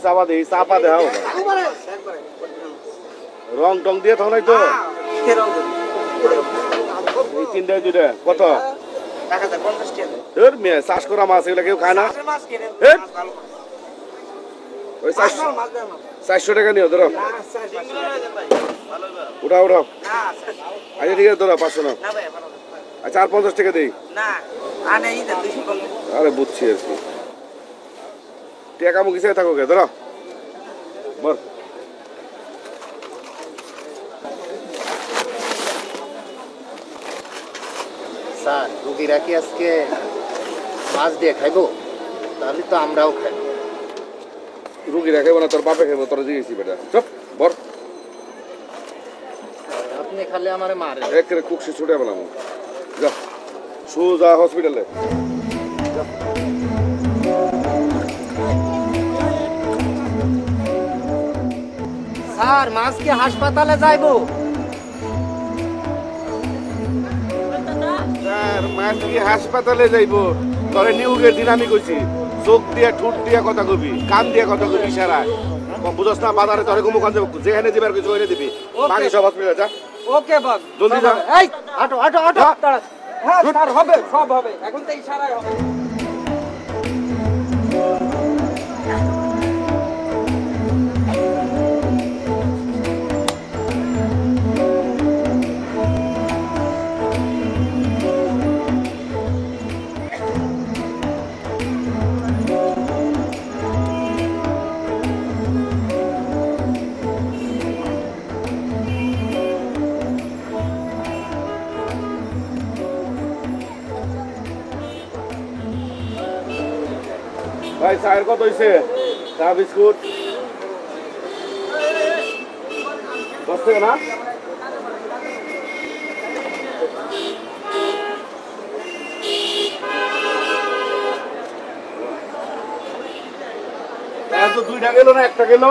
চাপা দেই চাপা দেও রং টং দিয়ে থাও নাই তো এই তিনটায় দুইটা কত তোর মেয়ে চাষ করা মাছ এগুলা কেউ খায় না ওই 400 টাকা নিও ধরো উঠাও উঠাও আচ্ছা ঠিক আছে ধরো 500 নাও আচ্ছা আর 50 টাকা দিই আরে বুঝছি আর কি টাকা মুখে থাকো কে ধরো বল স্যার রুগীরা কি আজকে মাছ দিয়ে খাইবো? তাহলে তো আমরাও খাই। রুগী রাখাইবো না তোর বাপে খাইবো তোর জিগেছি বেটা চপ বর আপনি খালি আমারে মারে একেরে কুকসি ছুটে পেলাম যা সোজা হসপিটালে স্যার মাছ কি হাসপাতালে যাইবো? স্যার মাছ কি হাসপাতালে যাইবো তোরে নিউগের দিন আমি কইছি চোখ দিয়া ঠোঁট দিয়া কথা কবি কান দিয়া কথা কবি ইশারা বুঝছ না বাজারে তোরে কুমু কান যেখানে দিবার কিছু ওইনে দিবি বাকি সব হসপিটালে যা ওকে বাস জলদি যা এই আটো আটো আটো হ্যাঁ স্যার হবে সব হবে এখন তো ইশারায় হবে ভাই চায়ের কত হইছে চা বিস্কুট 10 টাকা না এত 2টা গেল না একটা গেল